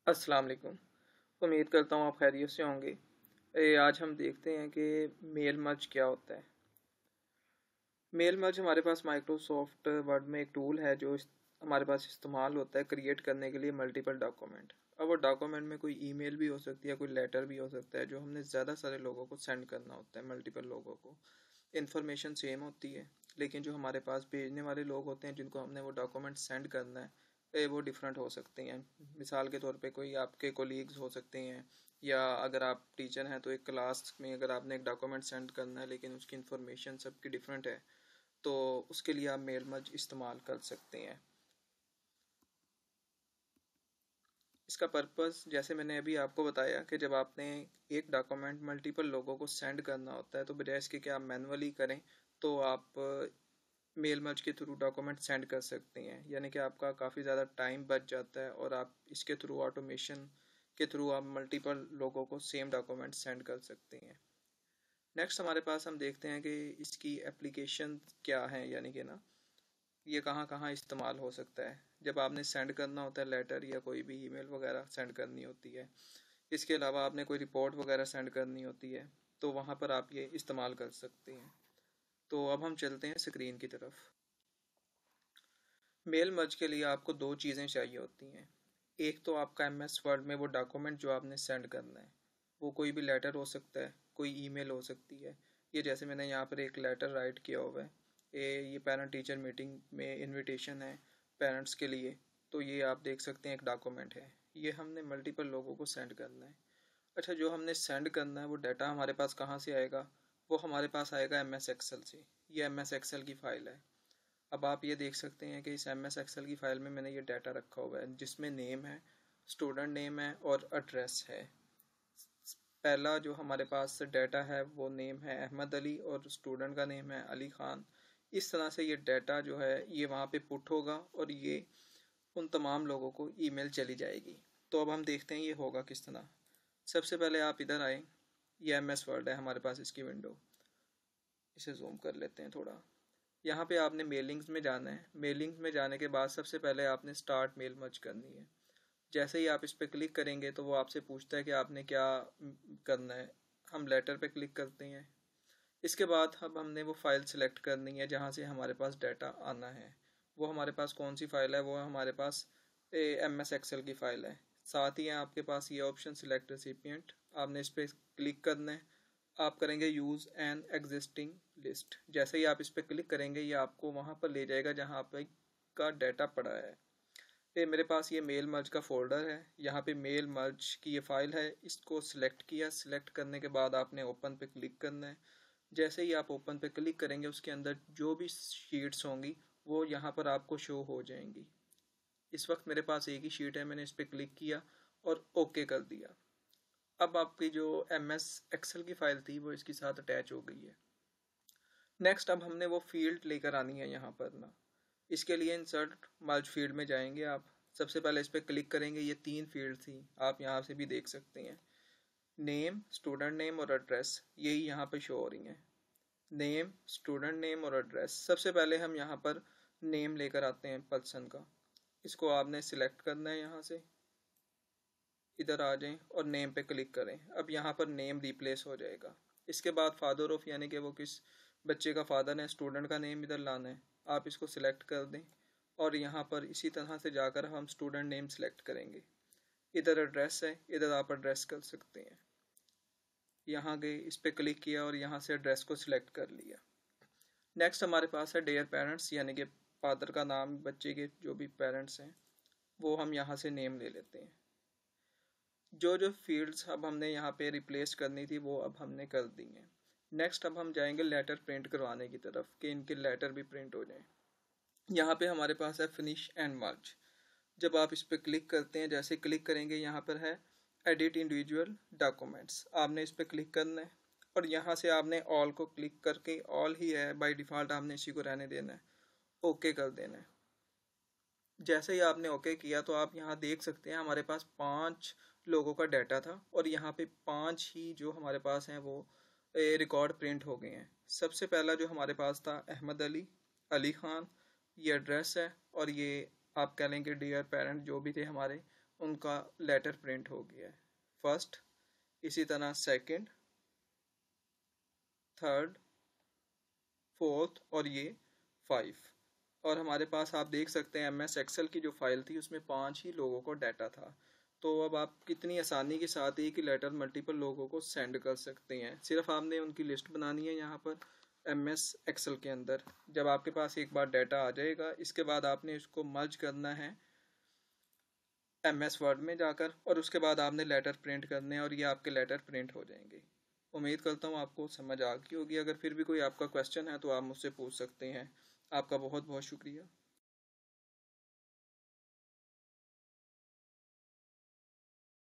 अस्सलाम वालेकुम। उम्मीद करता हूँ आप खैरियत से होंगे। आज हम देखते हैं कि मेल मर्ज क्या होता है। मेल मर्ज हमारे पास माइक्रोसॉफ्ट वर्ड में एक टूल है जो हमारे पास इस्तेमाल होता है क्रिएट करने के लिए मल्टीपल डॉक्यूमेंट। अब वो डॉक्यूमेंट में कोई ईमेल भी हो सकती है, कोई लेटर भी हो सकता है जो हमने ज़्यादा सारे लोगों को सेंड करना होता है, मल्टीपल लोगों को। इन्फॉर्मेशन सेम होती है, लेकिन जो हमारे पास भेजने वाले लोग होते हैं जिनको हमने वो डॉक्यूमेंट सेंड करना है, वो डिफरेंट हो सकते हैं। मिसाल के तौर पे कोई आपके कोलीग्स हो सकते हैं, या अगर आप टीचर हैं तो एक क्लास में अगर आपने एक डॉक्यूमेंट सेंड करना है लेकिन उसकी इन्फॉर्मेशन सबकी डिफरेंट है, तो उसके लिए आप मेल मर्ज इस्तेमाल कर सकते हैं। इसका पर्पस जैसे मैंने अभी आपको बताया कि जब आपने एक डॉक्यूमेंट मल्टीपल लोगों को सेंड करना होता है तो बजाय इसके कि आप मैनुअली करें, तो आप मेल मर्ज के थ्रू डॉक्यूमेंट सेंड कर सकते हैं। यानी कि आपका काफ़ी ज़्यादा टाइम बच जाता है और आप इसके थ्रू ऑटोमेशन के थ्रू आप मल्टीपल लोगों को सेम डॉक्यूमेंट सेंड कर सकते हैं। नेक्स्ट हमारे पास हम देखते हैं कि इसकी एप्लीकेशन क्या है, यानी कि ना ये कहाँ कहाँ इस्तेमाल हो सकता है। जब आपने सेंड करना होता है लेटर या कोई भी ईमेल वगैरह सेंड करनी होती है, इसके अलावा आपने कोई रिपोर्ट वगैरह सेंड करनी होती है, तो वहाँ पर आप ये इस्तेमाल कर सकते हैं। तो अब हम चलते हैं स्क्रीन की तरफ। मेल मर्ज के लिए आपको दो चीज़ें चाहिए होती हैं। एक तो आपका एमएस वर्ड में वो डॉक्यूमेंट जो आपने सेंड करना है, वो कोई भी लेटर हो सकता है, कोई ईमेल हो सकती है। ये जैसे मैंने यहाँ पर एक लेटर राइट किया हुआ है, ये पेरेंट टीचर मीटिंग में इनविटेशन है पेरेंट्स के लिए, तो ये आप देख सकते हैं एक डॉक्यूमेंट है। ये हमने मल्टीपल लोगों को सेंड करना है। अच्छा, जो हमने सेंड करना है वो डाटा हमारे पास कहाँ से आएगा? वो हमारे पास आएगा एम एस एक्सेल से। ये एम एस एक्सेल की फ़ाइल है। अब आप ये देख सकते हैं कि इस एम एस एक्सेल की फ़ाइल में मैंने ये डाटा रखा हुआ है जिसमें नेम है, स्टूडेंट नेम है और एड्रेस है। पहला जो हमारे पास डाटा है वो नेम है अहमद अली और स्टूडेंट का नेम है अली ख़ान। इस तरह से ये डाटा जो है ये वहाँ पे पुट होगा और ये उन तमाम लोगों को ईमेल चली जाएगी। तो अब हम देखते हैं ये होगा किस तरह। सबसे पहले आप इधर आए, ये एम एस वर्ड है हमारे पास, इसकी विंडो, इसे जूम कर लेते हैं थोड़ा। यहाँ पे आपने मेलिंग्स में जाना है। मेलिंग्स में जाने के बाद सबसे पहले आपने स्टार्ट मेल मर्ज करनी है। जैसे ही आप इस पर क्लिक करेंगे तो वो आपसे पूछता है कि आपने क्या करना है। हम लेटर पे क्लिक करते हैं। इसके बाद अब हमने वो फाइल सेलेक्ट करनी है जहाँ से हमारे पास डाटा आना है। वो हमारे पास कौन सी फ़ाइल है? वो हमारे पास एम एस एक्सेल की फ़ाइल है। साथ ही आपके पास ये ऑप्शन सिलेक्ट रेसिपिएंट, आपने इस पर क्लिक करना है। आप करेंगे यूज़ एन एग्जिस्टिंग लिस्ट। जैसे ही आप इस पर क्लिक करेंगे ये आपको वहाँ पर ले जाएगा जहाँ पे का डाटा पड़ा है। ये मेरे पास ये मेल मर्ज का फोल्डर है, यहाँ पे मेल मर्ज की ये फाइल है। इसको सिलेक्ट किया, सिलेक्ट करने के बाद आपने ओपन पे क्लिक करना है। जैसे ही आप ओपन पे क्लिक करेंगे उसके अंदर जो भी शीट्स होंगी वो यहाँ पर आपको शो हो जाएंगी। इस वक्त मेरे पास एक ही शीट है, मैंने इस पर क्लिक किया और ओके कर दिया। अब आपकी जो एम एस एक्सेल की फ़ाइल थी वो इसके साथ अटैच हो गई है। नेक्स्ट अब हमने वो फील्ड लेकर आनी है यहाँ पर ना। इसके लिए इंसर्ट मर्ज फील्ड में जाएंगे आप। सबसे पहले इस पर क्लिक करेंगे। ये तीन फील्ड थी, आप यहाँ से भी देख सकते हैं, नेम, स्टूडेंट नेम और एड्रेस, यही यहाँ पर शो हो रही हैं। नेम, स्टूडेंट नेम और एड्रेस। सबसे पहले हम यहाँ पर नेम लेकर आते हैं पर्सन का। इसको आपने सिलेक्ट करना है, यहाँ से इधर आ जाएं और नेम पे क्लिक करें। अब यहाँ पर नेम रिप्लेस हो जाएगा। इसके बाद फादर ऑफ, यानी कि वो किस बच्चे का फादर है, स्टूडेंट का नेम इधर लाना है। आप इसको सिलेक्ट कर दें और यहाँ पर इसी तरह से जाकर हम स्टूडेंट नेम सेलेक्ट करेंगे। इधर एड्रेस है, इधर आप एड्रेस कर सकते हैं। यहाँ गए, इस पर क्लिक किया और यहाँ से एड्रेस को सिलेक्ट कर लिया। नेक्स्ट हमारे पास है डेयर पेरेंट्स, यानी कि फादर का नाम, बच्चे के जो भी पेरेंट्स हैं वो हम यहाँ से नेम ले लेते हैं। जो जो फील्ड्स अब हमने यहाँ पे रिप्लेस करनी थी वो अब हमने कर दी हैं। नेक्स्ट अब हम जाएंगे लेटर प्रिंट करवाने की तरफ कि इनके लेटर भी प्रिंट हो जाएं। यहाँ पे हमारे पास है फिनिश एंड मर्ज। जब आप इस पर क्लिक करते हैं, जैसे क्लिक करेंगे यहाँ पर है एडिट इंडिविजुअल डॉक्यूमेंट्स, आपने इस पर क्लिक करना है और यहाँ से आपने ऑल को क्लिक करके, ऑल ही है बाय डिफ़ॉल्ट, आपने इसी को रहने देना है, ओके कर देना है। जैसे ही आपने ओके किया तो आप यहाँ देख सकते हैं हमारे पास 5 लोगों का डाटा था और यहाँ पे 5 ही जो हमारे पास हैं वो रिकॉर्ड प्रिंट हो गए हैं। सबसे पहला जो हमारे पास था अहमद अली, अली ख़ान, ये एड्रेस है और ये आप कह लेंगे डियर पेरेंट जो भी थे हमारे, उनका लेटर प्रिंट हो गया है, फर्स्ट, इसी तरह सेकंड, थर्ड, फोर्थ और ये 5। और हमारे पास आप देख सकते हैं MS एक्सेल की जो फाइल थी उसमें 5 ही लोगों को डाटा था। तो अब आप कितनी आसानी के साथ एक ही लेटर मल्टीपल लोगों को सेंड कर सकते हैं। सिर्फ आपने उनकी लिस्ट बनानी है यहाँ पर MS एक्सेल के अंदर। जब आपके पास एक बार डाटा आ जाएगा, इसके बाद आपने इसको मर्ज करना है MS वर्ड में जाकर, और उसके बाद आपने लेटर प्रिंट करने हैं और ये आपके लेटर प्रिंट हो जाएंगे। उम्मीद करता हूँ आपको समझ आ गई होगी। अगर फिर भी कोई आपका क्वेश्चन है तो आप मुझसे पूछ सकते हैं। आपका बहुत बहुत शुक्रिया।